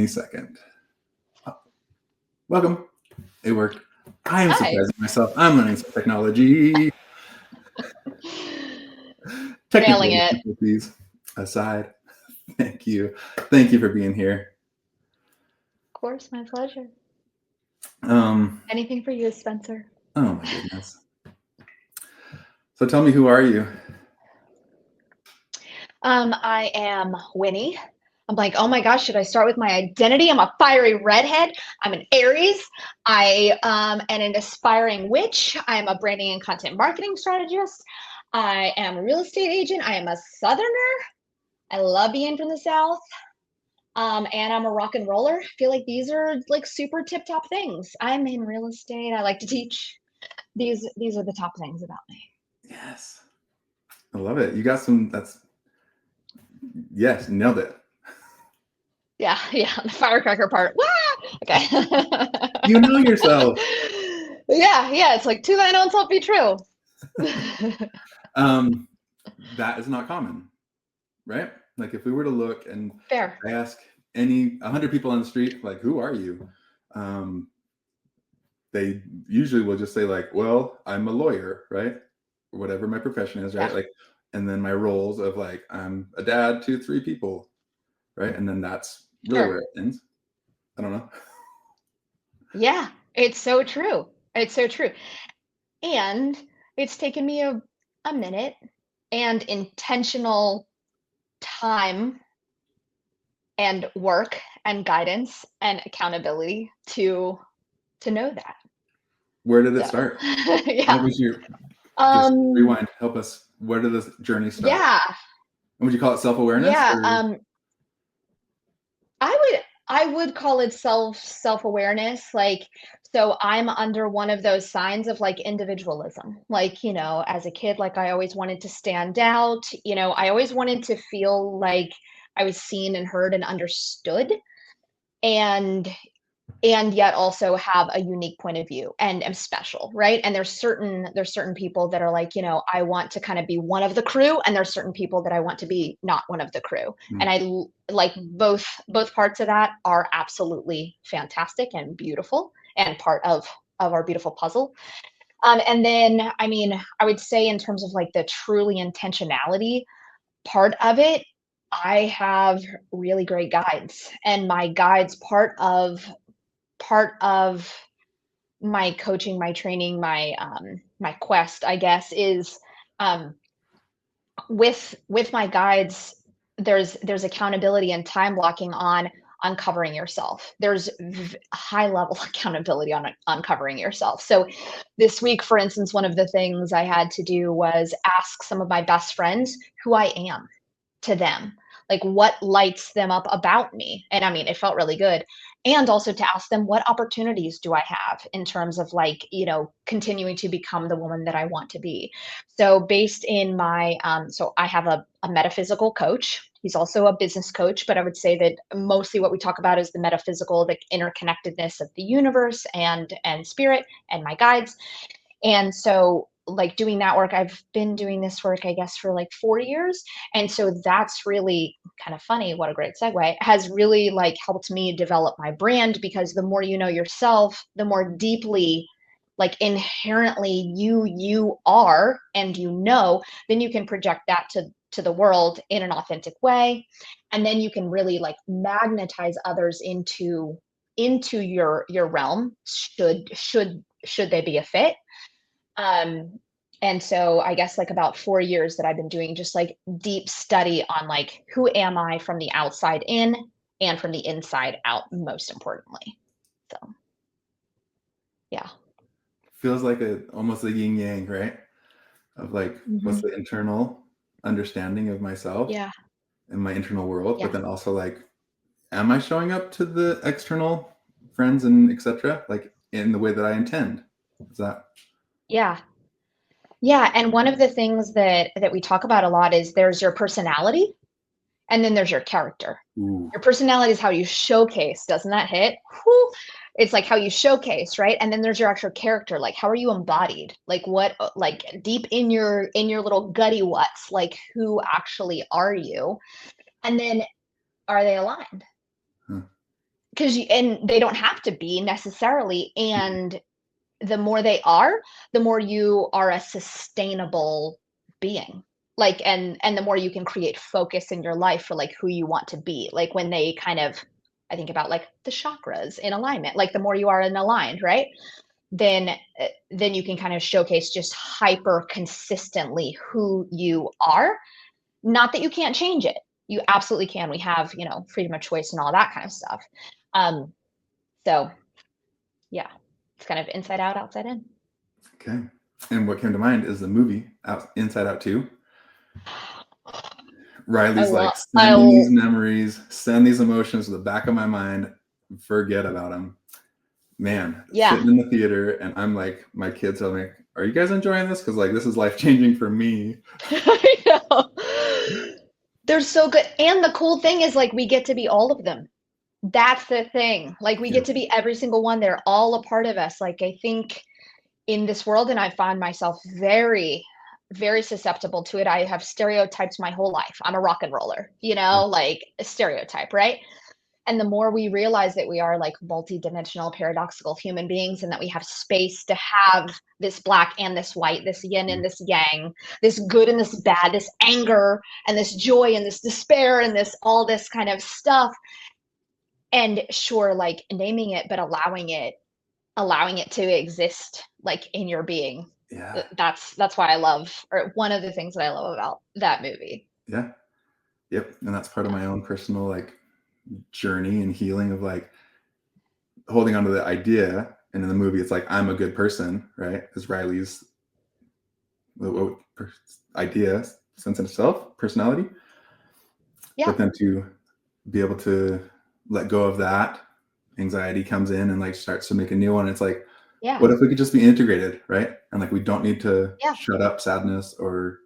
any second. Welcome. It worked. I am surprising myself. I'm learning some technology. Technical Nailing it. difficulties aside, thank you. Thank you for being here. Of course, my pleasure. Um, Anything for you, Spencer. Oh my goodness. So tell me, who are you? I am Winnie. I'm like, oh my gosh, should I start with my identity? I'm a fiery redhead. I'm an Aries. I am an aspiring witch. I'm a branding and content marketing strategist. I am a real estate agent. I am a Southerner. I love being from the South. And I'm a rock and roller. I feel like these are like super tip top things. I'm in real estate. I like to teach. These are the top things about me. Yes. I love it. You got some, yes, nailed it. Yeah, the firecracker part. Wah! Okay. You know yourself. Yeah, it's like to thine own self be true. That is not common, right? Like if we were to look and Fair. I ask 100 people on the street, like, who are you? They usually will just say like, well, I'm a lawyer, right? Or whatever my profession is, right? Yeah. Like, and then my roles of like, I'm a dad to 3 people, right? And then that's really where it ends. I don't know. Yeah, it's so true. It's so true. And it's taken me a minute and intentional time and work and guidance and accountability to know that. Where did it start? Yeah. What was your just rewind? Help us. Where did this journey start? Yeah. Would you call it self-awareness? Yeah. I would call it self-awareness. Like, so I'm under one of those signs of like individualism. Like, you know, as a kid, like I always wanted to stand out. You know, I always wanted to feel like I was seen and heard and understood. And yet also have a unique point of view and am special, right? And there's certain people that are like, you know, I want to kind of be one of the crew, and there's certain people that I want to be not one of the crew. And I like both parts of that are absolutely fantastic and beautiful and part of our beautiful puzzle. And then, I mean, I would say in terms of like the truly intentionality part of it, I have really great guides, and my guides part of my coaching, my training, my quest, I guess, is with my guides. There's accountability and time blocking on uncovering yourself. There's high level accountability on uncovering yourself. So this week, for instance, one of the things I had to do was ask some of my best friends who I am to them, like what lights them up about me. And I mean, it felt really good. And also to ask them, what opportunities do I have in terms of like, you know, continuing to become the woman that I want to be. So based in my, so I have a metaphysical coach. He's also a business coach, but I would say that mostly what we talk about is the metaphysical, the interconnectedness of the universe and spirit and my guides. And so like doing that work, I've been doing this work, I guess, for like 4 years. And so that's really kind of funny. What a great segue. Has really like helped me develop my brand, because the more you know yourself, the more deeply like inherently you are, and you know, then you can project that to the world in an authentic way. And then you can really like magnetize others into your realm, should they be a fit. And so I guess like about 4 years that I've been doing just like deep study on like, who am I from the outside in and from the inside out, most importantly. So, yeah. Feels like almost a yin yang, right? Of like, what's the internal understanding of myself Yeah. and my internal world, Yeah. but then also like, am I showing up to the external friends and etc. like in the way that I intend? Is that? Yeah. Yeah. And one of the things that we talk about a lot is there's your personality, and then there's your character. Ooh. Your personality is how you showcase. Doesn't that hit? Whew. It's like how you showcase, right? And then there's your actual character. Like, how are you embodied? Like what, like deep in your little gutty what's, like, who actually are you? And then are they aligned? Huh. and they don't have to be necessarily. And the more they are, the more you are a sustainable being. Like, and the more you can create focus in your life for like who you want to be. Like when they kind of, I think about like the chakras in alignment, like the more you are in aligned, right? Then then you can kind of showcase just hyper consistently who you are. Not that you can't change it. You absolutely can. We have, freedom of choice and all that kind of stuff. Um, so yeah, it's kind of inside out, outside in. Okay. And what came to mind is the movie Inside Out 2. I Riley's like, love, sending these memories, send these emotions to the back of my mind, forget about them. Man, yeah. sitting in the theater, and I'm like, my kids are like, are you guys enjoying this? Because like this is life changing for me. I know. They're so good. And the cool thing is like we get to be all of them. That's the thing. Like we Yeah. get to be every single one. They're all a part of us. Like I think in this world, and I find myself very, very susceptible to it. I have stereotypes my whole life. I'm a rock and roller, like a stereotype, right? And the more we realize that we are like multidimensional, paradoxical human beings, and that we have space to have this black and this white, this yin and this yang, this good and this bad, this anger and this joy and this despair and this all this kind of stuff. And sure, like naming it, but allowing it to exist like in your being. Yeah. That's why I love, or one of the things that I love about that movie. Yeah. Yep. And that's part of my own personal like journey and healing of like holding on to the idea. And in the movie, it's like, I'm a good person, right? Is Riley's idea, sense of self, personality. Yeah. But then to be able to let go of that, anxiety comes in and like starts to make a new one. It's like, Yeah. what if we could just be integrated, right? And like we don't need to Yeah. shut up sadness or,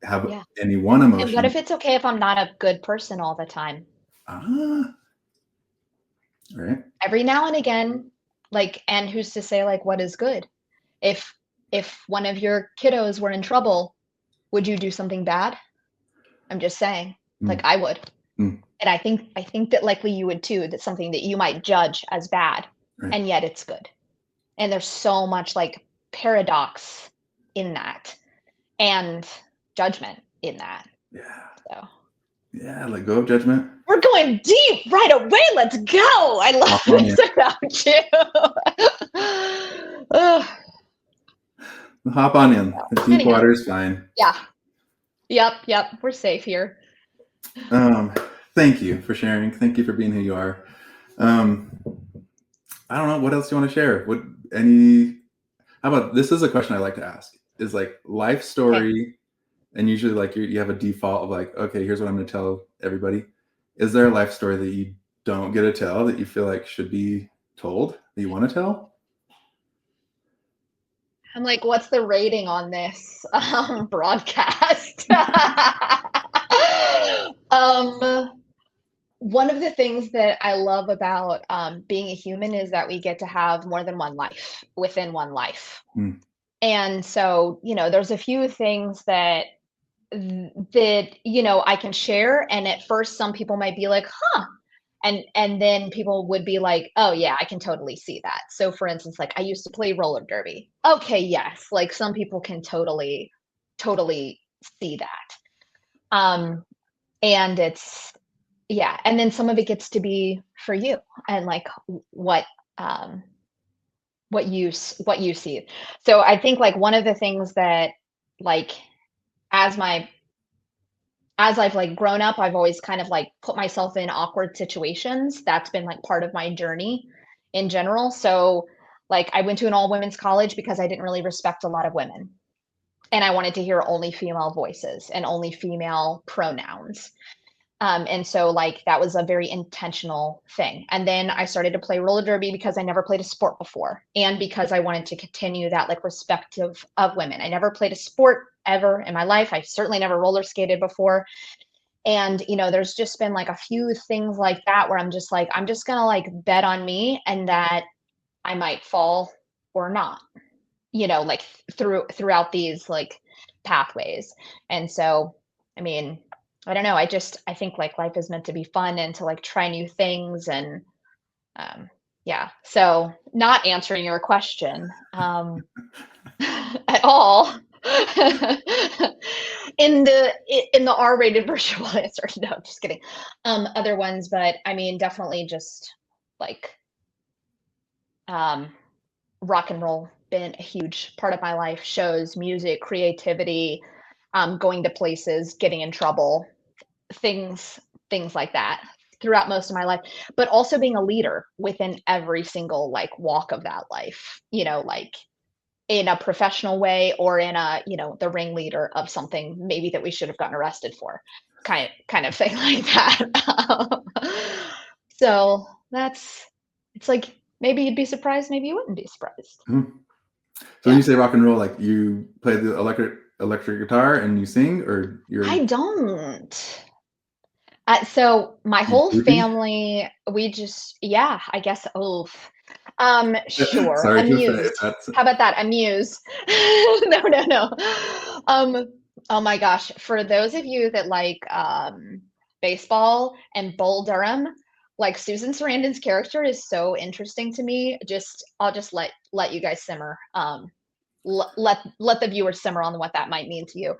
have Yeah. any one And what emotion. if it's okay if I'm not a good person all the time? Right. Every now and again, like, and who's to say like what is good? If if one of your kiddos were in trouble, would you do something bad? I'm just saying. Like I would. Mm. And I think that likely you would too. That's something that you might judge as bad, Right. and yet it's good. And there's so much like paradox in that and judgment in that. Yeah. So Yeah. Let go of judgment. we're going deep right away. Let's go. I love this about you. Ugh. Hop on in. The deep Anyhow. water is fine. Yeah. Yep. We're safe here. Thank you for sharing. Thank you for being who you are. I don't know. What else do you want to share? How about this is a question I like to ask is like life story. Okay. And usually like you have a default of like, okay, here's what I'm going to tell everybody. Is there a life story that you don't get to tell that you feel like should be told that you want to tell? I'm like, what's the rating on this broadcast? One of the things that I love about being a human is that we get to have more than one life within one life. Mm. And so, there's a few things that I can share. And at first, some people might be like, huh. And then people would be like, oh yeah, I can totally see that. So for instance, like I used to play roller derby. Okay, yes, like some people can totally see that. And it's yeah, and then some of it gets to be for you and like um what you see. So I think like one of the things that like as my as I've like grown up, I've always kind of like put myself in awkward situations. That's been like part of my journey in general. So like I went to an all women's college because I didn't really respect a lot of women. And I wanted to hear only female voices and only female pronouns. And so like that was a very intentional thing. And then I started to play roller derby because I never played a sport before and because I wanted to continue that like respect of women. I never played a sport ever in my life. I certainly never roller skated before. And there's just been like a few things like that where I'm just gonna like bet on me and that I might fall or not, like throughout these like pathways. And so I mean I don't know. I think like life is meant to be fun and to like try new things and um, yeah. So not answering your question at all. In the R-rated version will answer. No, just kidding. Other ones, but I mean, definitely just like um, rock and roll been a huge part of my life. Shows, music, creativity, going to places, getting in trouble, things things like that throughout most of my life, but also being a leader within every single like walk of that life, like in a professional way or in a, the ringleader of something maybe that we should have gotten arrested for, kind of thing like that. So that's it's like maybe you'd be surprised, maybe you wouldn't be surprised. Mhm. So when Yeah. you say rock and roll, like you play the electric guitar and you sing, or I you're don't. So my you whole groupie? family, we just, yeah, I guess, oh, sure, Sorry to offend if amused. that's How about that? Amused. No, no, no. Um, oh my gosh, for those of you that like baseball and Bull Durham, like Susan Sarandon's character is so interesting to me. I'll just let you guys simmer. Let the viewers simmer on what that might mean to you.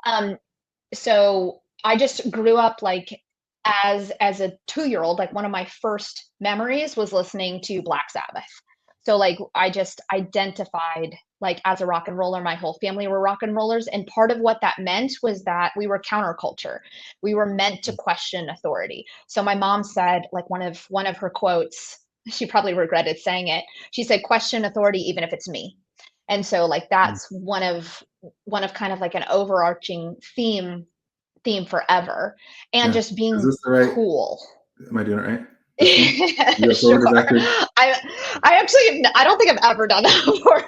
Um, so I just grew up like as a 2-year old, like one of my first memories was listening to Black Sabbath. So like I just identified like as a rock and roller, my whole family were rock and rollers. And part of what that meant was that we were counterculture. We were meant to question authority. So my mom said, like one of her quotes, she probably regretted saying it. She said, question authority even if it's me. And so like that's one of kind of like an overarching theme forever, and yeah. just Is being this the right? cool. Am I doing it right? This one? You got Sure. forward or backward? I actually I don't think I've ever done that before.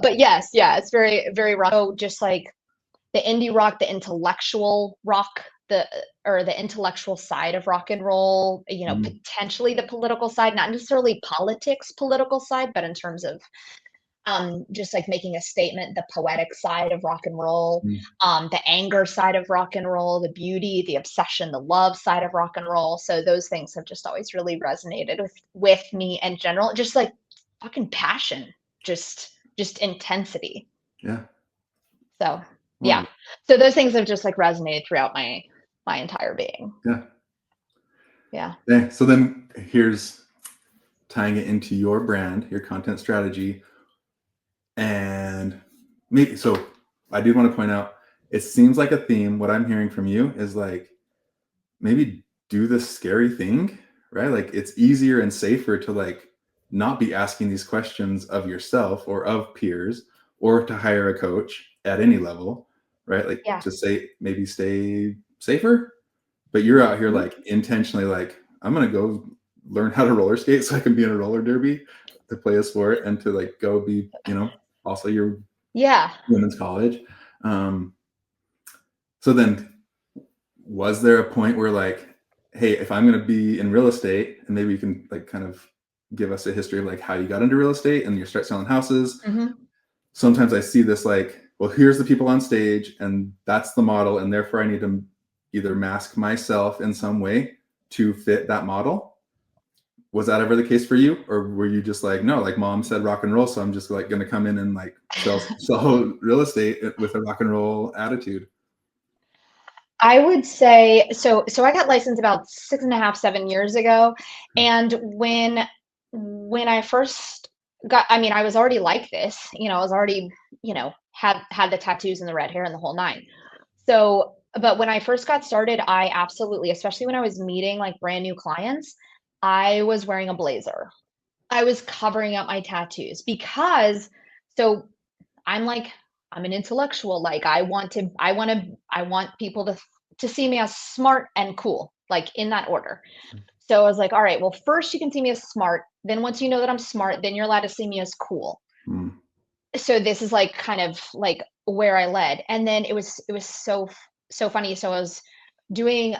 But yes, yeah, it's very very rock. So just like the indie rock, the intellectual rock, the intellectual side of rock and roll, Mm, potentially the political side, not necessarily politics political side, but in terms of just like making a statement, the poetic side of rock and roll, mm. the anger side of rock and roll, the beauty, the obsession, the love side of rock and roll. So those things have just always really resonated with me in general. Just like fucking passion, just intensity. Yeah. So yeah. Well, So those things have just like resonated throughout my entire being. yeah. Yeah. Okay, so then here's tying it into your brand, your content strategy, and maybe so. I do want to point out. It seems like a theme. What I'm hearing from you is like maybe do the scary thing, right? Like it's easier and safer to like not be asking these questions of yourself or of peers or to hire a coach at any level, right? Like Yeah. to say maybe stay safer, but you're out here Mhm. like intentionally like I'm gonna go learn how to roller skate so I can be in a roller derby to play a sport and to like go be, also your Yeah. women's college. Um, so then was there a point where like, hey, if I'm going to be in real estate, and maybe you can like kind of give us a history of like how you got into real estate and you start selling houses. Hmm. Sometimes I see this like, well, here's the people on stage and that's the model, and therefore I need to either mask myself in some way to fit that model. Was that ever the case for you, or were you just like, no, like mom said rock and roll, so I'm just like going to come in and like sell real estate with a rock and roll attitude? I would say so. So I got licensed about 6.5, 7 years ago, and when I first got, I mean, I was already like this. I was already, had the tattoos and the red hair and the whole nine. So, but when I first got started, I absolutely, especially when I was meeting like brand new clients, I was wearing a blazer. I was covering up my tattoos because so I'm like I'm an intellectual. Like I want people to see me as smart and cool, like in that order. So I was like, all right, well, first you can see me as smart. Then once you know that I'm smart, then you're allowed to see me as cool. Hmm. So this is like kind of like where I led. And then it was so funny. So doing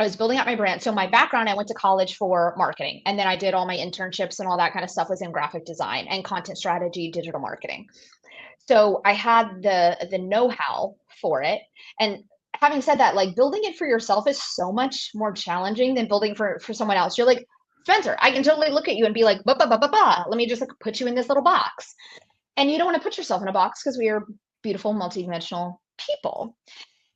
I was building out my brand. So my background, I went to college for marketing, and then I did all my internships and all that kind of stuff was in graphic design and content strategy, digital marketing. So I had the know-how for it. And having said that, like building it for yourself is so much more challenging than building for someone else. You're like, Spencer, I can totally look at you and be like, let me just like put you in this little box. And you don't want to put yourself in a box because we are beautiful, multidimensional people.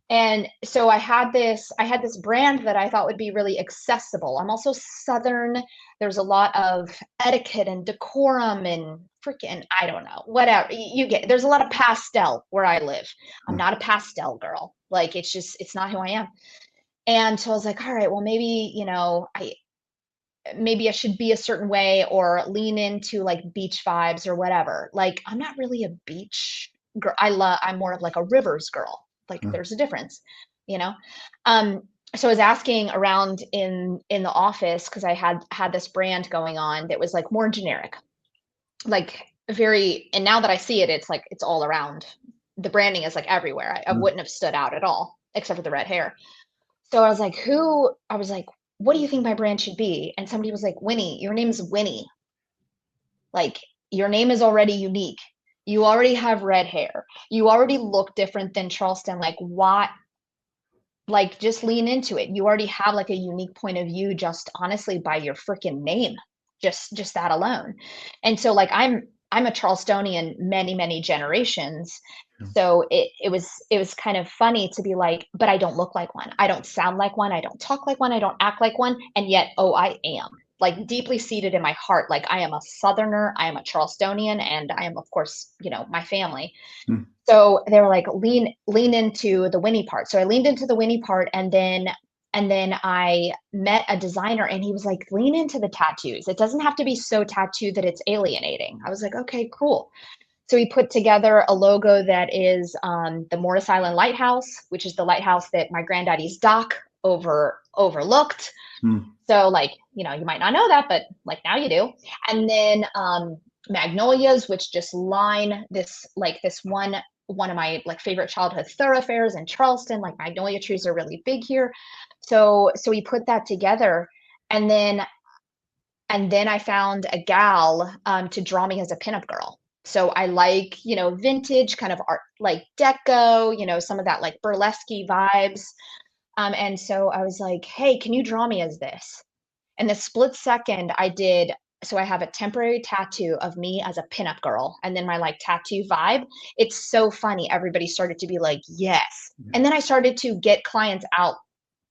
And so I had this brand that I thought would be really accessible. I'm also Southern. There's a lot of etiquette and decorum and freaking, I don't know, whatever you get. There's a lot of pastel where I live. I'm not a pastel girl. Like it's not who I am. And so I was like, all right, well, maybe I should be a certain way or lean into like beach vibes or whatever. Like I'm not really a beach girl. I'm more of like a rivers girl. Like there's a difference, you know? Um, so I was asking around in the office because I had this brand going on that was like more generic, like very, and now that I see it, it's like it's all around. The branding is like everywhere. I wouldn't have stood out at all except for the red hair. So I was like, what do you think my brand should be? And somebody was like, Winnie, your name is Winnie. Like your name is already unique. You already have red hair. You already look different than Charleston. Like what? Like just lean into it. You already have like a unique point of view just honestly by your freaking name. Just that alone. And so like I'm a Charlestonian many generations. So it was kind of funny to be like, but I don't look like one. I don't sound like one. I don't talk like one. I don't act like one. And yet, oh, I am like deeply seated in my heart. Like I am a Southerner. I am a Charlestonian, and I am, of course, my family. Mm. So they were like, lean into the Winnie part. So I leaned into the Winnie part, and then I met a designer, and he was like, lean into the tattoos. It doesn't have to be so tattooed that it's alienating. I was like, okay, cool. So we put together a logo that is the Morris Island Lighthouse, which is the lighthouse that my granddaddy's dock overlooked. Mm. So like, you might not know that, but like now you do. And then magnolias, which just line this one of my like favorite childhood thoroughfares in Charleston. Like magnolia trees are really big here. So we put that together, and then I found a gal to draw me as a pinup girl. So I like, vintage kind of art, like deco, some of that like burlesque vibes. And so I was like, hey, can you draw me as this? And the split second I did, so I have a temporary tattoo of me as a pinup girl, and then my like tattoo vibe. It's so funny. Everybody started to be like, yes. And then I started to get clients out,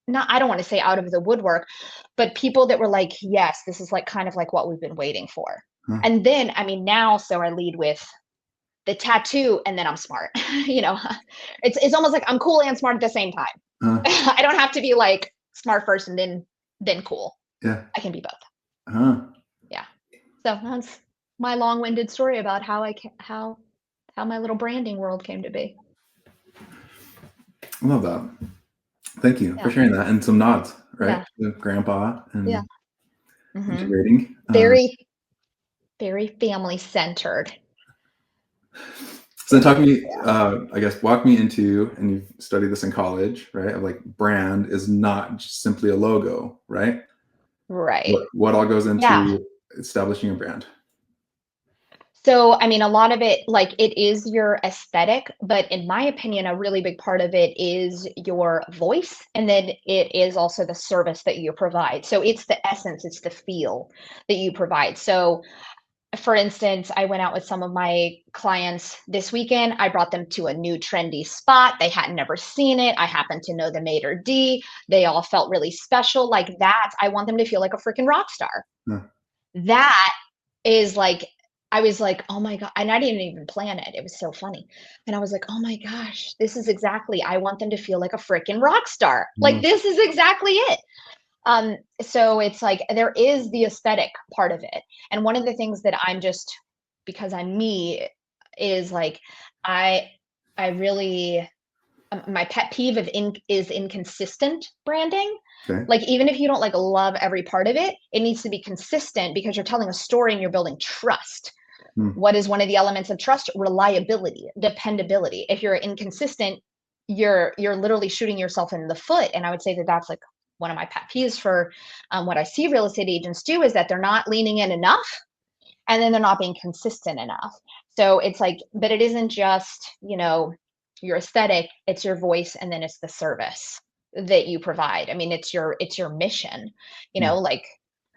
not, I don't want to say out of the woodwork, but people that were like, yes, this is like kind of like what we've been waiting for. And then, I mean, now, so I lead with the tattoo, and then I'm smart. It's almost like I'm cool and smart at the same time. I don't have to be like smart first and then cool. Yeah. I can be both. Yeah. So that's my long-winded story about how my little branding world came to be. I love that. Thank you for sharing that, and some nods, right? Yeah. To grandpa and integrating. Very, very family centered. So then talk to me, I guess, walk me into, and you've studied this in college, right? Of like brand is not just simply a logo, right? Right. What all goes into establishing a brand? So, I mean, a lot of it, like it is your aesthetic, but in my opinion, a really big part of it is your voice. And then it is also the service that you provide. So it's the essence, it's the feel that you provide. So for instance, I went out with some of my clients this weekend. I brought them to a new trendy spot. They had never seen it. I happened to know the maitre d'. They all felt really special. Like that, I want them to feel like a freaking rock star. That is like, I was like, oh my God. And I didn't even plan it. It was so funny. And I was like, oh my gosh, this is exactly, I want them to feel like a freaking rock star. Like this is exactly it. So it's like there is the aesthetic part of it. And one of the things that I'm just, because I'm me, is like I really, my pet peeve is inconsistent branding. Okay. Like even if you don't like love every part of it, it needs to be consistent because you're telling a story and you're building trust. What is one of the elements of trust? Reliability, dependability. If you're inconsistent, you're literally shooting yourself in the foot. And I would say that that's like one of my pet peeves for what I see real estate agents do, is that they're not leaning in enough, and then they're not being consistent enough. So it's like, but it isn't just, your aesthetic, it's your voice, and then it's the service that you provide. I mean, it's your mission. Mm. Like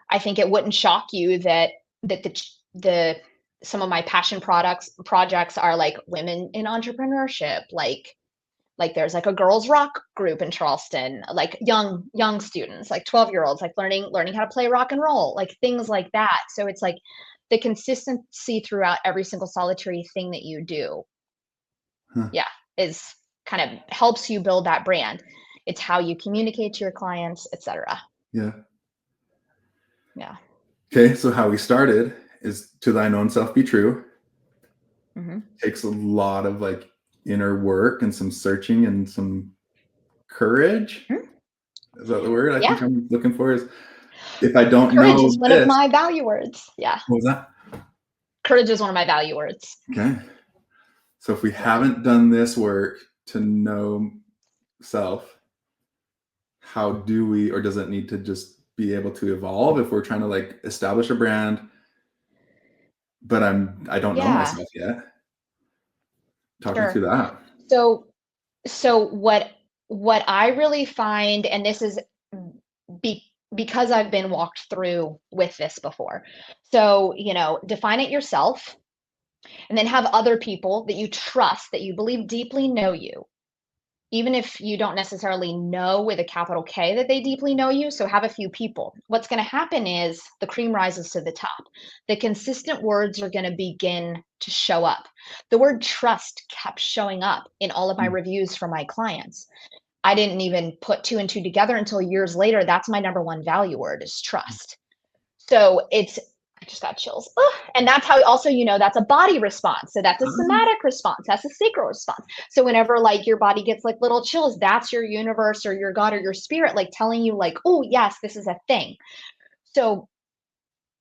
I think it wouldn't shock you that the some of my passion projects are like women in entrepreneurship, like there's like a girls rock group in Charleston, like young students, like 12-year-olds, like learning how to play rock and roll, like things like that. So it's like the consistency throughout every single solitary thing that you do, Huh. yeah, is kind of helps you build that brand. It's how you communicate to your clients, etc. Yeah. Yeah. Okay, so how we started is to thine own self be true. Mm-hmm. Takes a lot of like inner work and some searching and some courage. Mm-hmm. Is that the word I Yeah. think I'm looking for? Is if I don't Courage know is one of this, my value words. Yeah. what was that? Courage is one of my value words. Okay. So if we Yeah. haven't done this work to know self, how do we, or does it need to just be able to evolve if we're trying to like establish a brand, but I don't know Yeah. myself yet? Talk me Sure. through that. So what I really find, and this is because I've been walked through with this before. So, define it yourself and then have other people that you trust, that you believe deeply know you, even if you don't necessarily know with a capital K that they deeply know you. So have a few people. What's going to happen is the cream rises to the top. The consistent words are going to begin to show up. The word trust kept showing up in all of my Mm. reviews from my clients. I didn't even put two and two together until years later. That's my number one value word is trust. So I just got chills. Ugh. And that's how also, that's a body response. So that's a somatic response. That's a sacral response. So whenever like your body gets like little chills, that's your universe or your God or your spirit, like telling you like, oh yes, this is a thing. So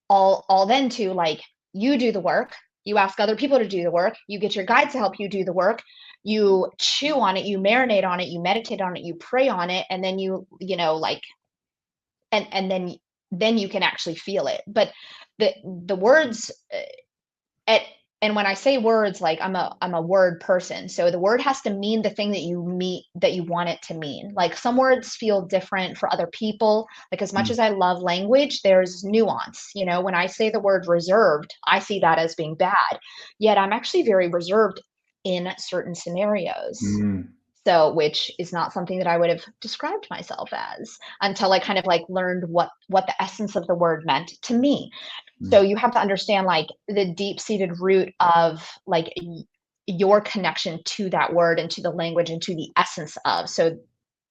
all then to like, you do the work, you ask other people to do the work, you get your guides to help you do the work, you chew on it, you marinate on it, you meditate on it, you pray on it, and then like, and then you can actually feel it. But the words at and when I say words, like I'm a word person. So the word has to mean the thing that you want it to mean. Like some words feel different for other people. Like as much Mm. as I love language, there's nuance. When I say the word reserved, I see that as being bad. Yet I'm actually very reserved in certain scenarios. Mm. So, which is not something that I would have described myself as until I kind of like learned what the essence of the word meant to me. So Mm. you have to understand like the deep-seated root of like your connection to that word and to the language and to the essence of. So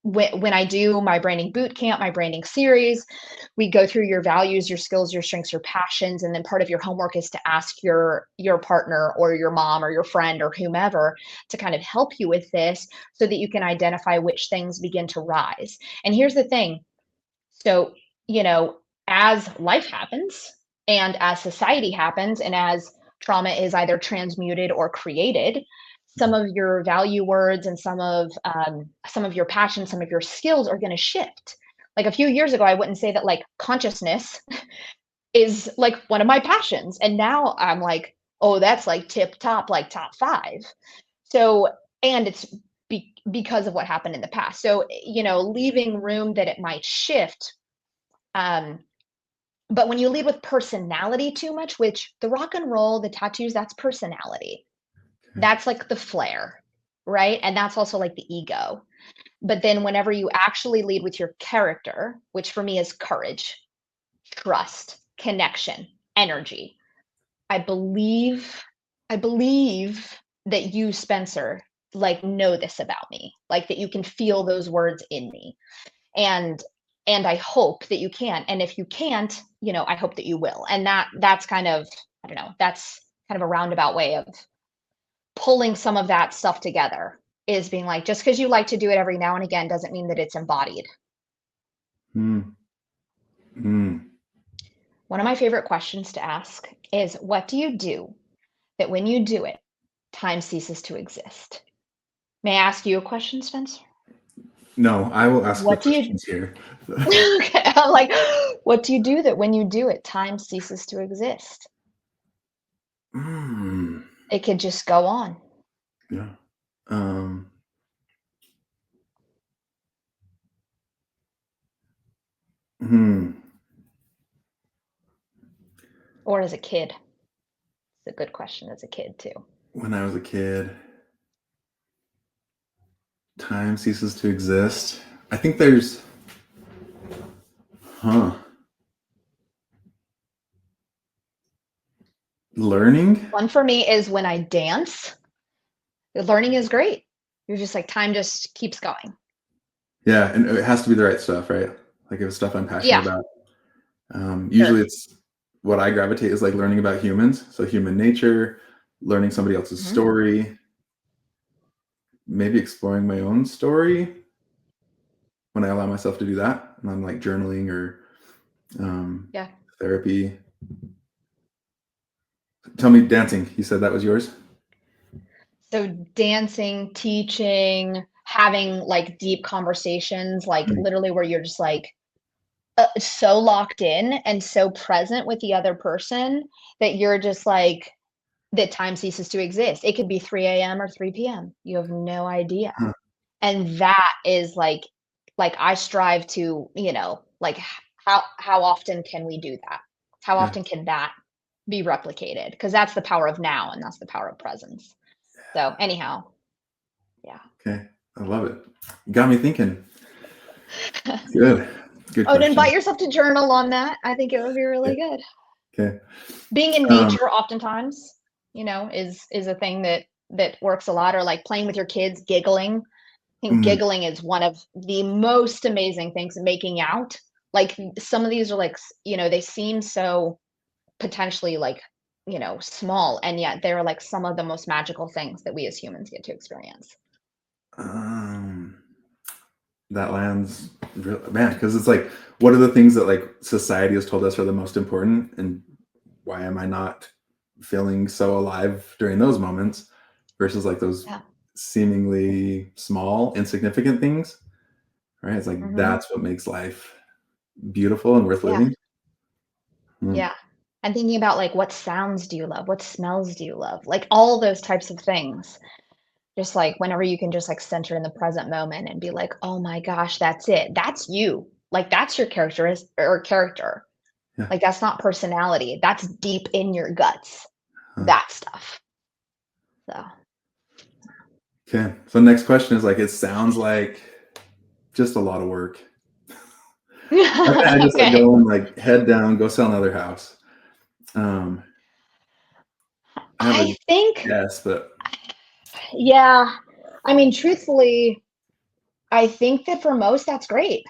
when I do my branding boot camp, my branding series, we go through your values, your skills, your strengths, your passions, and then part of your homework is to ask your partner or your mom or your friend or whomever to kind of help you with this so that you can identify which things begin to rise. And here's the thing. So, as life happens and as society happens and as trauma is either transmuted or created, some of your value words and some of your passion, some of your skills are going to shift. Like a few years ago, I wouldn't say that like consciousness is like one of my passions, and now I'm like, oh, that's like tip top, like top five. So, and it's because of what happened in the past. So, leaving room that it might shift. um, but when you lead with personality too much, which the rock and roll, the tattoos, that's personality. Okay. That's like the flair, right? And that's also like the ego. But then whenever you actually lead with your character, which for me is courage, trust, connection, energy, I believe, I believe that you, Spencer, like know this about me, like that you can feel those words in me. And I hope that you can. And if you can't, I hope that you will. And that's kind of, I don't know, that's kind of a roundabout way of pulling some of that stuff together, is being like, just because you like to do it every now and again doesn't mean that it's embodied. Mm. Mm. One of my favorite questions to ask is, what do you do that when you do it, time ceases to exist? May I ask you a question, Spencer? No, I will ask the What do you questions here. okay, I'm like, what do you do that when you do it, time ceases to exist? Mm. It could just go on. Yeah. Um, hmm, Or as a kid? It's a good question as a kid too. when I was a kid, time ceases to exist. I think there's, huh, learning. One for me is when I dance. The learning is great. You're just like time just keeps going. Yeah, and it has to be the right stuff, right? Like if it's stuff I'm passionate Yeah, about. sure. Usually it's what I gravitate is like learning about humans, so human nature, learning somebody else's Hmm. story, maybe exploring my own story when I allow myself to do that. And I'm like journaling or Yeah. therapy. Tell me, dancing. You said that was yours? So dancing, teaching, having like deep conversations, like Mm, literally where you're just like so locked in and so present with the other person that you're just like that time ceases to exist. It could be 3 a.m. or 3 p.m. You have no idea. huh, And that is like I strive to, like how often can we do that? How yeah. often can that be replicated? Because that's the power of now and that's the power of presence. So anyhow, yeah. Okay. I love it. You got me thinking. Good. Good Oh, and question. invite yourself to journal on that. I think it would be Yeah. really good. Okay. Being in Um, nature oftentimes, is a thing that works a lot, or like playing with your kids, giggling. I think mm, giggling is one of the most amazing things, making out. Like some of these are like, they seem so potentially like, small, and yet they're like some of the most magical things that we as humans get to experience. um, that lands real, man, because it's like, what are the things that like society has told us are the most important, and why am I not feeling so alive during those moments versus like those Yeah. seemingly small, insignificant things, right? It's like Hmm. that's what makes life beautiful and worth Yeah. living. Hmm. Yeah. And thinking about like what sounds do you love? What smells do you love? Like all those types of things. Just like whenever you can just like center in the present moment and be like, "Oh my gosh, that's it. That's you." Like that's your character. Yeah. Like that's not personality. That's deep in your guts. Huh. That stuff. So, Okay. So next question is like, it sounds like just a lot of work. Why can't I just like okay. go and like head down, go sell another house? Um, I have a I think, guess, but yeah. I mean, truthfully, I think that for most that's great.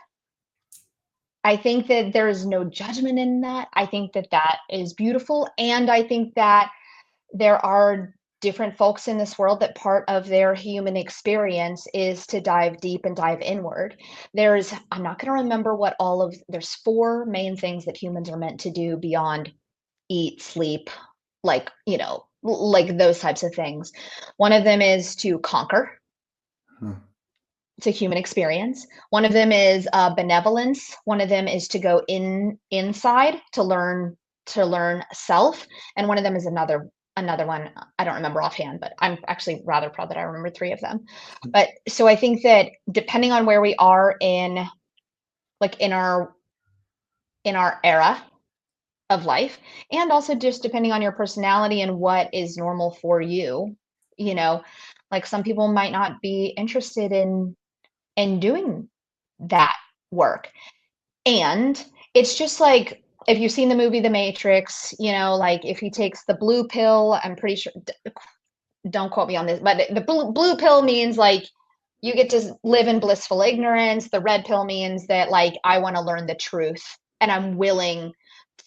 I think that there's no judgment in that. I think that that is beautiful, and I think that there are different folks in this world that part of their human experience is to dive deep and dive inward. I'm not going to remember what there's four main things that humans are meant to do beyond eat, sleep, like, like those types of things. One of them is to conquer. huh, It's a human experience. One of them is benevolence. One of them is to go inside to learn self, and one of them is another one. I don't remember offhand, but I'm actually rather proud that I remember three of them. But so I think that depending on where we are in like in our era of life, and also just depending on your personality and what is normal for you, you know, like some people might not be interested in doing that work. And it's just like if you've seen the movie The Matrix, like if he takes the blue pill, I'm pretty sure, don't quote me on this, but the blue pill means like you get to live in blissful ignorance. The red pill means that like I want to learn the truth and I'm willing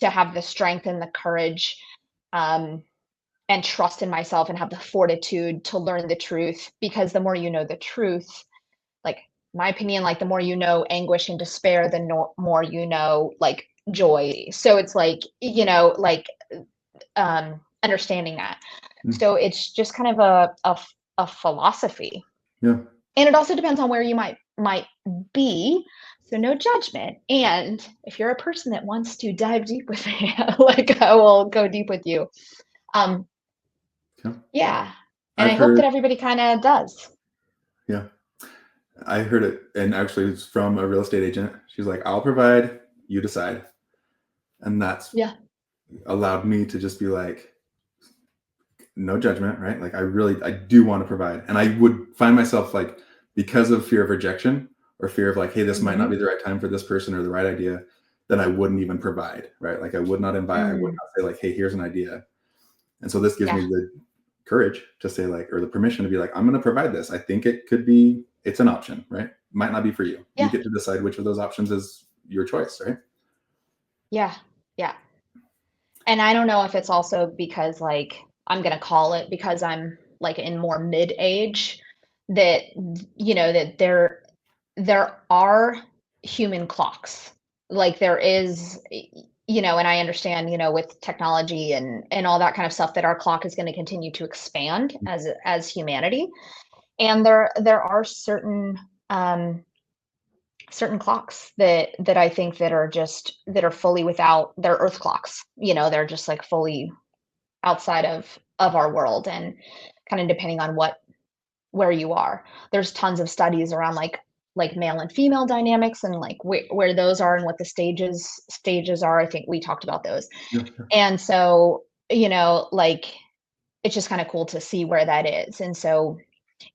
to have the strength and the courage um, and trust in myself and have the fortitude to learn the truth, because the more you know the truth, like my opinion, like the more you know anguish and despair, the more you know like joy. So it's like, like understanding that. mm, So it's just kind of a philosophy, yeah, and it also depends on where you might be. So no judgment. And if you're a person that wants to dive deep with me, like I will go deep with you. Um, yeah. yeah. And I I've hope heard, that everybody kind of does. Yeah. I heard it, and actually it's from a real estate agent. She's like, I'll provide, you decide. And that's Yeah. allowed me to just be like, no judgment, right? Like I do want to provide. And I would find myself like, because of fear of rejection or fear of like, hey, this might not be Mhm. the right time for this person or the right idea, then I wouldn't even provide, right? Like I would not invite, I would Mm. not say like, hey, here's an idea. And so this gives Yeah. me the courage to say like, or the permission to be like, I'm going to provide this. I think it could be, it's an option, right? Might not be for you. You Yeah. get to decide which of those options is your choice, right? Yeah. Yeah. And I don't know if it's also because, like, I'm gonna call it because I'm, like, in more mid-age that, that there are human clocks. Like, there is, and I understand, with technology and all that kind of stuff that our clock is gonna continue to expand as humanity, and there are um certain clocks that I think that are fully without they're earth clocks. They're just like fully outside of our world and kind of depending on where you are. There's tons of studies around like male and female dynamics and like where those are and what the stages are. I think we talked about those. Yeah. And so, like it's just kind of cool to see where that is. And so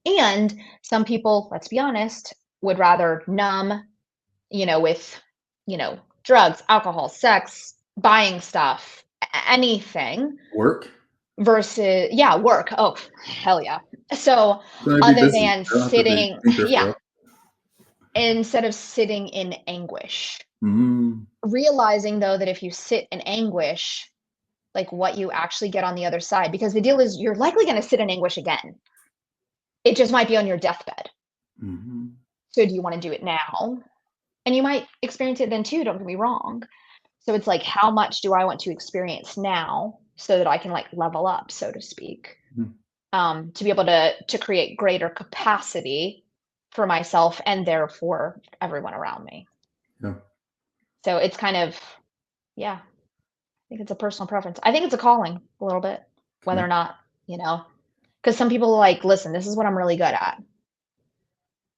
and some people, let's be honest, would rather numb with, drugs, alcohol, sex, buying stuff, anything Work. versus, yeah, work. Oh, hell yeah. So Don't have to be other busy. than I don't have to sitting, think or yeah, feel. instead of sitting in anguish, Mm, realizing though that if you sit in anguish, like what you actually get on the other side, because the deal is you're likely going to sit in anguish again. It just might be on your deathbed. mhm. So do you want to do it now? And you might experience it then too, don't get me wrong. So it's like, how much do I want to experience now so that I can like level up, so to speak, Mhm. to be able to create greater capacity for myself and therefore everyone around me. Yeah. So it's kind of, yeah, I think it's a personal preference. I think it's a calling a little bit, whether Yeah. or not, because some people are like, listen, this is what I'm really good at,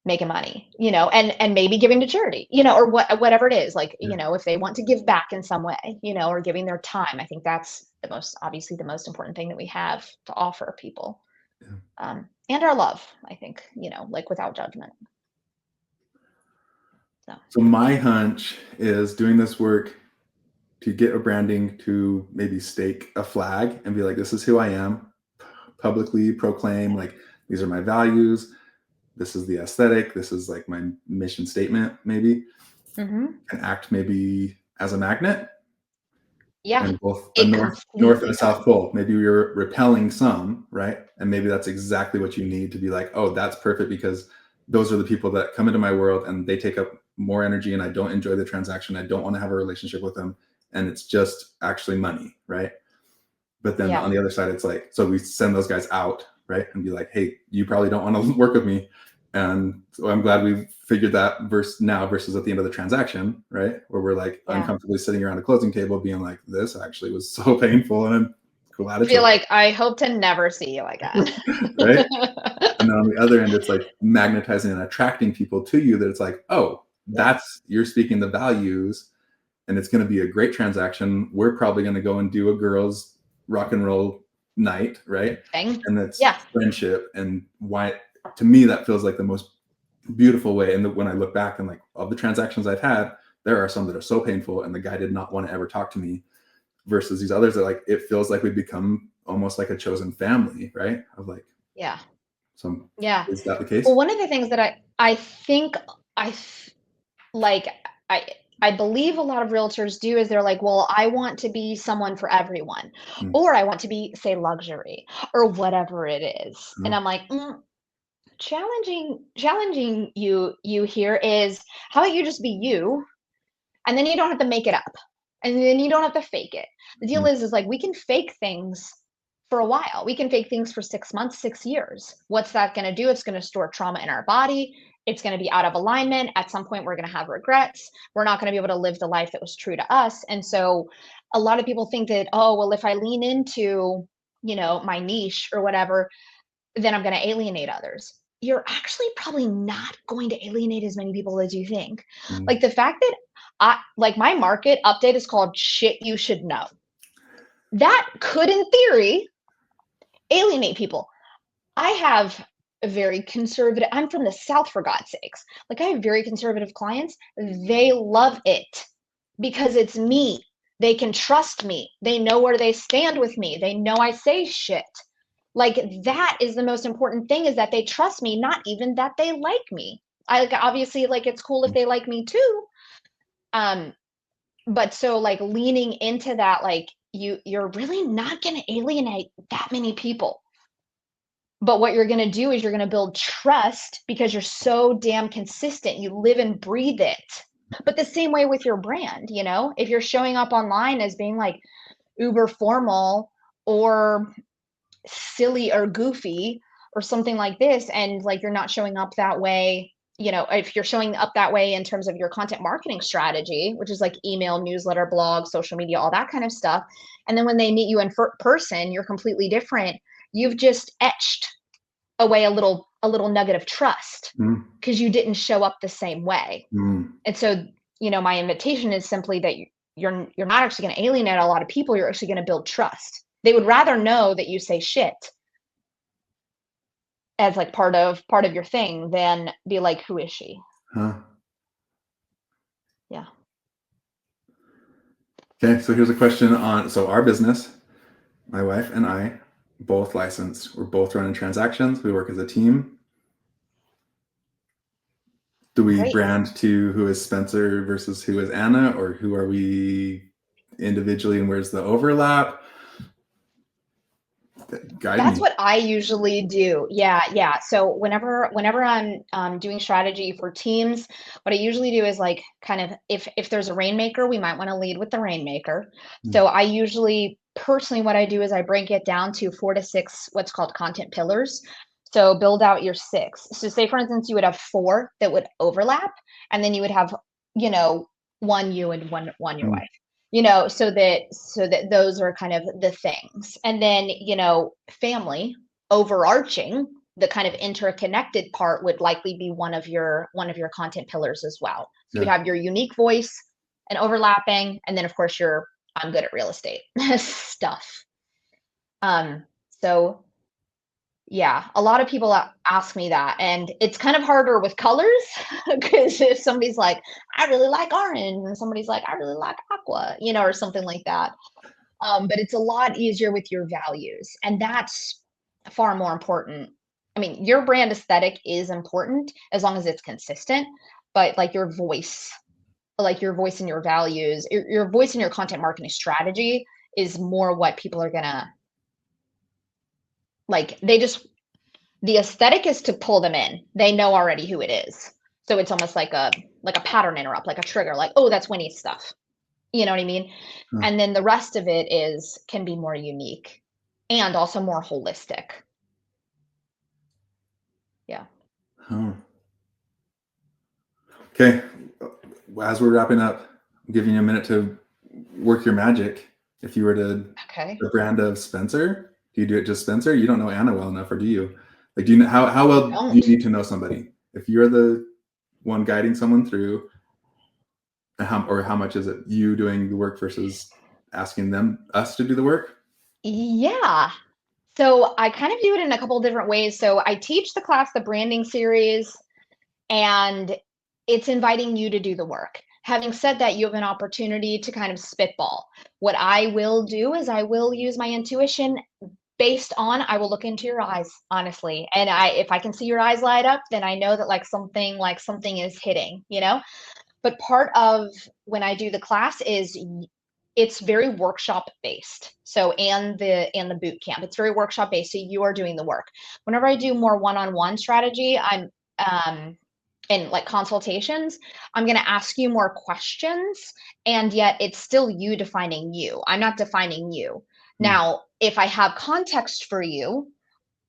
making money, and maybe giving to charity, or whatever it is, like, Yeah. if they want to give back in some way, or giving their time. I think that's obviously the most important thing that we have to offer people. Yeah. And our love, I think, like without judgment. So, So my hunch is doing this work to get a branding to maybe stake a flag and be like, this is who I am, publicly proclaim like these are my values, this is the aesthetic, this is like my mission statement, maybe, mhm. and act maybe as a magnet Yeah, and both a it north and completely a south does. pole. Maybe you're repelling some, right? And maybe that's exactly what you need to be like, oh, that's perfect because those are the people that come into my world and they take up more energy and I don't enjoy the transaction. I don't want to have a relationship with them. And it's just actually money, right? But then Yeah, on the other side, it's like, so we send those guys out, right? And be like, hey, you probably don't want to work with me. And so I'm glad we figured that verse now versus at the end of the transaction, right? Where we're like yeah. uncomfortably sitting around a closing table being like, this actually was so painful and I'm glad it's Feel over, like I hope to never see you again. right? And then on the other end, it's like magnetizing and attracting people to you that it's like, oh, Yeah. that's, you're speaking the values and it's going to be a great transaction. We're probably going to go and do a girls rock and roll night, right? Thing. And that's Yeah. friendship. And why, to me, that feels like the most beautiful way. And when I look back and like of the transactions I've had, there are some that are so painful, and the guy did not want to ever talk to me. Versus these others that like it feels like we become almost like a chosen family, right? Of like Yeah. some, Yeah. is that the Well, case? one of the things that I think I f- like I I believe a lot of realtors do is they're like, well, I want to be someone for everyone, Mm, or I want to be, say, luxury or whatever it is. And no, I'm like, challenging you here is how about you just be you, and then you don't have to make it up, and then you don't have to fake it. The deal mm, is like we can fake things for a while. We can fake things for 6 months, 6 years. What's that going to do? It's going to store trauma in our body. It's going to be out of alignment. At some point, we're going to have regrets. We're not going to be able to live the life that was true to us. And so, a lot of people think that, oh, well, if I lean into, my niche or whatever, then I'm going to alienate others. you're actually probably not going to alienate as many people as you think. Mm. Like the fact that like my market update is called shit you should know. That could, in theory, alienate people. I have a very conservative, I'm from the South for God's sakes. Like I have very conservative clients. They love it because it's me. They can trust me. They know where they stand with me. They know I say shit. Like that is the most important thing, is that they trust me, not even that they like me. I like, obviously, like it's cool if they like me too. Um, but so like leaning into that, like you're really not going to alienate that many people. But what you're going to do is you're going to build trust because you're so damn consistent. You live and breathe it. But the same way with your brand, you know, if you're showing up online as being like uber formal or silly or goofy or something like this, and like you're not showing up that way, you know, if you're showing up that way in terms of your content marketing strategy, which is like email, newsletter, blog, social media, all that kind of stuff, and then when they meet you in person, you're completely different. You've just etched away a little nugget of trust Mm. because you didn't show up the same way. Mm. And so, you know, my invitation is simply that you're not actually going to alienate a lot of people. You're actually going to build trust. They would rather know that you say shit as like part of your thing than be like, who is she? Huh. Yeah. Okay, so here's a question on, so our business, my wife and I, both licensed. We're both running transactions. We work as a team. Do we Great. brand to who is Spencer versus who is Anna, or who are we individually, and where's the overlap? Guide That's me. what I usually do. Yeah, yeah. So whenever I'm doing strategy for teams, what I usually do is like kind of, if there's a rainmaker, we might want to lead with the rainmaker. Mm. So I usually personally what I do is I break it down to 4 to 6 what's called content pillars. So build out your 6. So say for instance you would have 4 that would overlap, and then you would have, you know, one you and one your Mm. wife, you know, so that those are kind of the things. And then, you know, family, overarching, the kind of interconnected part would likely be one of your content pillars as well. So you'd Yeah. have your unique voice and overlapping, and then of course your I'm good at real estate stuff. So yeah, a lot of people ask me that, and it's kind of harder with colors because if somebody's like, I really like orange, and somebody's like, I really like aqua, you know, or something like that. But it's a lot easier with your values, and that's far more important. I mean, your brand aesthetic is important as long as it's consistent, but like your voice and your values, your voice and your content marketing strategy is more what people are gonna like. The aesthetic is to pull them in. They know already who it is. So it's almost like a pattern interrupt, like a trigger, like, oh, that's Winnie's stuff. You know what I mean? Huh. And then the rest of it is can be more unique and also more holistic. Yeah. Huh. Okay. As we're wrapping up, I'm giving you a minute to work your magic. If you were to Okay. the brand of Spencer, do you do it just Spencer? You don't know Anna well enough, or do you? Like, do you know how well do you Don't. need to know somebody? If you're the one guiding someone through, how much is it you doing the work versus asking us to do the work? Yeah. So I kind of do it in a couple different ways. So I teach the class the branding series, and it's inviting you to do the work. Having said that, you have an opportunity to kind of spitball. What I will do is I will use my intuition based on I will look into your eyes, honestly. And if I can see your eyes light up, then I know that like something is hitting, you know? But part of when I do the class is it's very workshop based. So and the boot camp, it's very workshop based. So you are doing the work. Whenever I do more one-on-one strategy, I'm in like consultations, I'm going to ask you more questions, and yet it's still you defining you. I'm not defining you. Mm. Now, if I have context for you,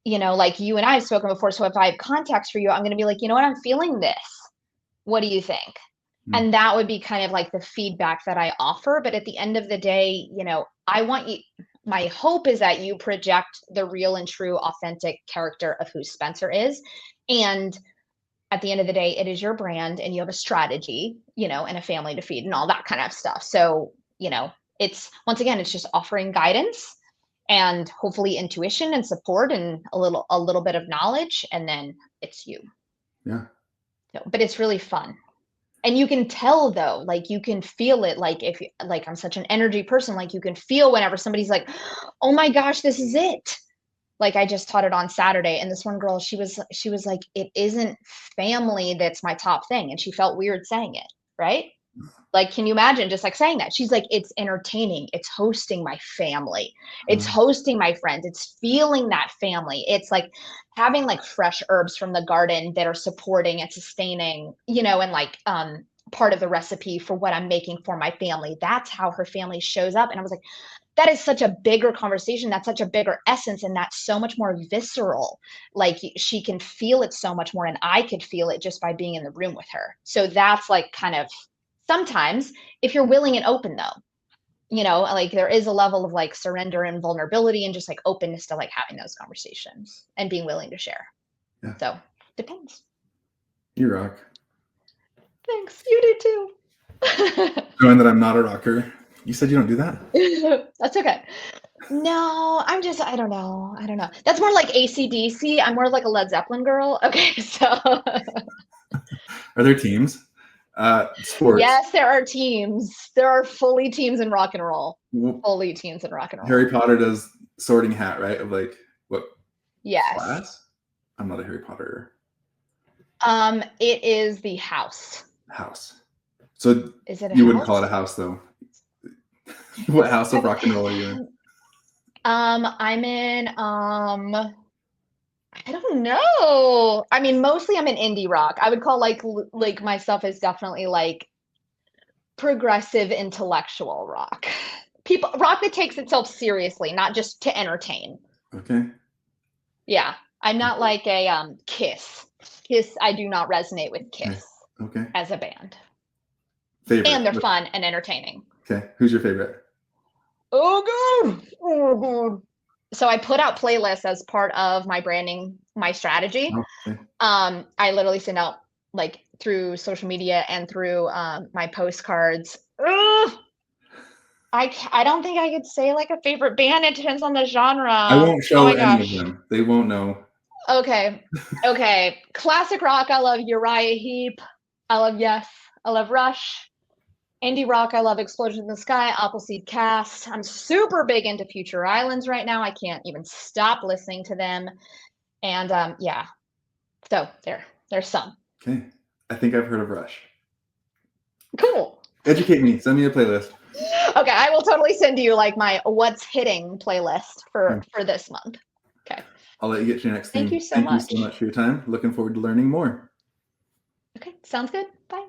you know, like you and I have spoken before, so if I have context for you, I'm going to be like, you know what, I'm feeling this. What do you think? Mm. And that would be kind of like the feedback that I offer. But at the end of the day, you know, I want you, my hope is that you project the real and true authentic character of who Spencer is. And at the end of the day, it is your brand and you have a strategy, and a family to feed and all that kind of stuff. So, it's, once again, it's just offering guidance and hopefully intuition and support and a little bit of knowledge, and then it's you. Yeah. So, but it's really fun. And you can tell though, like you can feel it, like if like I'm such an energy person, like you can feel whenever somebody's like, "Oh my gosh, this is it." Like I just taught it on Saturday, and this one girl, she was like, "It isn't family that's my top thing," and she felt weird saying it, right? Like, can you imagine just like saying that? She's like, "It's entertaining. It's hosting my family. It's hosting my friends. It's feeling that family. It's like having like fresh herbs from the garden that are supporting and sustaining, and like part of the recipe for what I'm making for my family." That's how her family shows up. And I was like, that is such a bigger conversation. That's such a bigger essence. And that's so much more visceral. Like she can feel it so much more. And I could feel it just by being in the room with her. So that's like kind of, sometimes if you're willing and open though, like there is a level of like surrender and vulnerability and just like openness to like having those conversations and being willing to share. Yeah. So depends. You rock. Thanks. You do too. Knowing that I'm not a rocker. You said you don't do that? That's okay. No, I don't know. That's more like AC/DC. I'm more like a Led Zeppelin girl. Okay, so. Are there teams? Sports. Yes, there are teams. There are fully teams in rock and roll. Fully teams in rock and roll. Harry Potter does Sorting Hat, right? Of like what? Yes. Class? I'm not a Harry Potter. It is the house. House. So is it you wouldn't call it a house though. What house of rock and roll are you in? I'm in I don't know. I mean, mostly I'm in indie rock. I would call like myself as definitely like progressive intellectual rock. Rock that takes itself seriously, not just to entertain. Okay. Yeah. I'm not like a Kiss. Kiss, I do not resonate with Kiss. Okay. As a band. Favorite. And they're fun and entertaining. Okay. Who's your favorite? Oh god. So I put out playlists as part of my branding, my strategy. Okay. I literally send out like through social media and through my postcards. Ugh! I don't think I could say like a favorite band. It depends on the genre. I won't show any of them. They won't know. Okay. Classic rock, I love Uriah Heep. I love Yes. I love Rush. Indie rock, I love Explosion in the Sky, Appleseed Cast. I'm super big into Future Islands right now. I can't even stop listening to them. And yeah, so there's some. Okay. I think I've heard of Rush. Cool. Educate me. Send me a playlist. Okay, I will totally send you like my what's hitting playlist for this month. Okay. I'll let you get to your next thing. Thank you so much. Thank you so much for your time. Looking forward to learning more. Okay, sounds good. Bye.